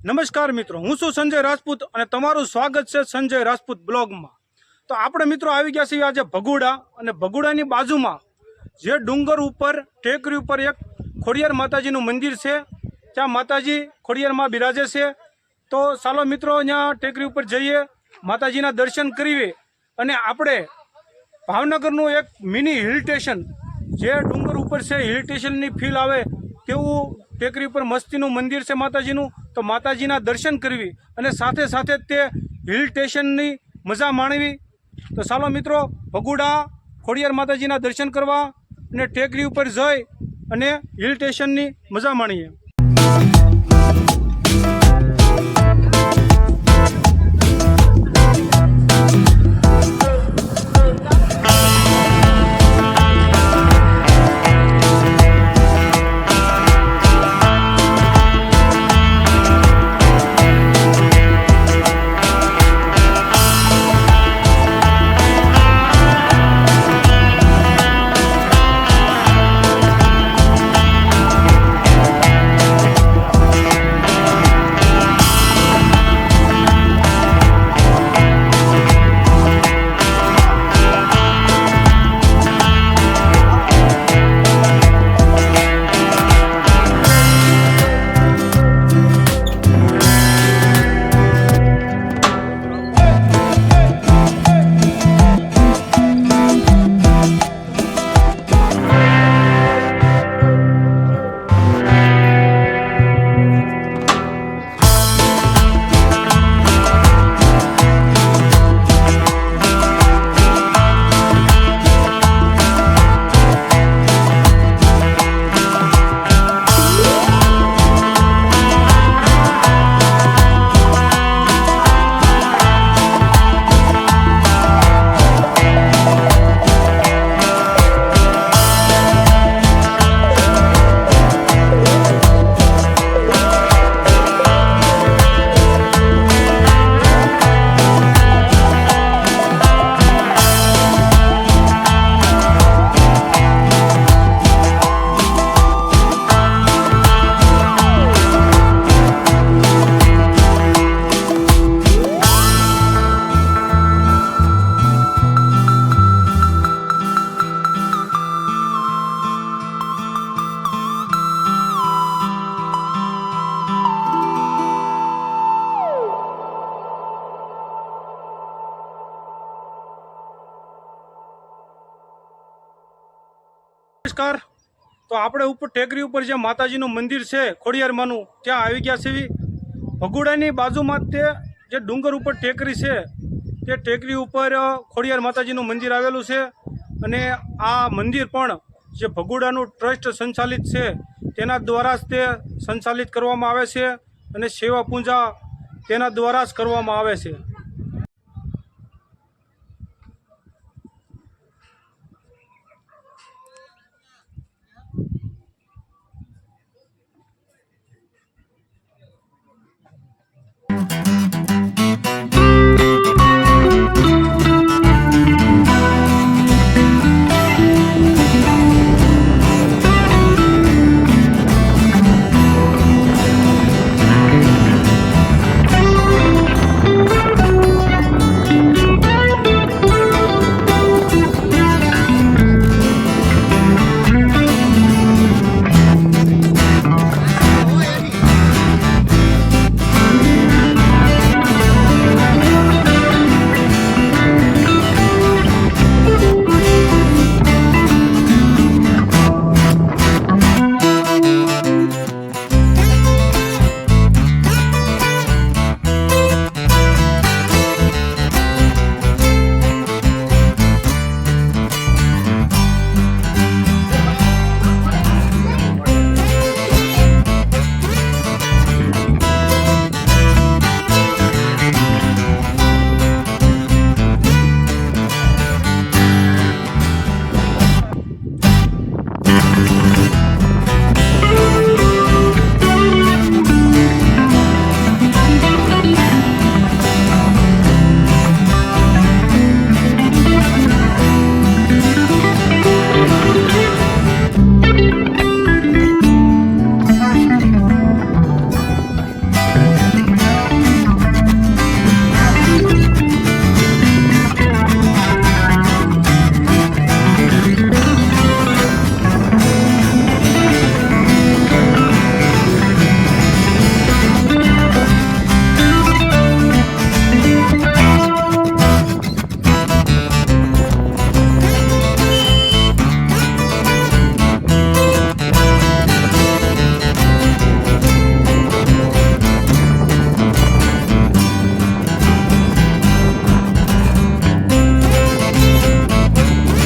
નમસ્કાર મિત્રો, હું છું સંજય રાજપૂત અને તમારું સ્વાગત છે સંજય રાજપૂત બ્લોગમાં। તો આપણે મિત્રો આવી ગયા છીએ આજે ભગુડા, અને ભગુડાની બાજુમાં જે ડુંગર ઉપર ટેકરી ઉપર એક ખોડિયાર માતાજીનું મંદિર છે, ત્યાં માતાજી ખોડિયારમાં બિરાજે છે। તો ચાલો મિત્રો અહીંયા ટેકરી ઉપર જઈએ, માતાજીના દર્શન કરીએ અને આપણે ભાવનગરનું એક મિની હિલ સ્ટેશન જે ડુંગર ઉપર છે, હિલ સ્ટેશનની ફીલ આવે તેવું ટેકરી ઉપર મસ્તીનું મંદિર છે માતાજીનું। તો માતાજીના દર્શન કરવી અને સાથે સાથે તે હિલ સ્ટેશનની મજા માણવી। તો ચાલો મિત્રો ભગુડા ખોડિયાર માતાજીના દર્શન કરવા અને ટેકરી ઉપર જઈ અને હિલ સ્ટેશનની મજા માણીએ। નમસ્કાર। તો આપણે ઉપર ટેકરી ઉપર જે માતાજીનું મંદિર છે ખોડિયારમાંનું, ત્યાં આવી ગયા છીએ। ભગુડાની બાજુમાં તે જે ડુંગર ઉપર ટેકરી છે, તે ટેકરી ઉપર ખોડિયાર માતાજીનું મંદિર આવેલું છે। અને આ મંદિર પણ જે ભગુડાનું ટ્રસ્ટ સંચાલિત છે તેના દ્વારા જ તે સંચાલિત કરવામાં આવે છે અને સેવા પૂજા તેના દ્વારા જ કરવામાં આવે છે।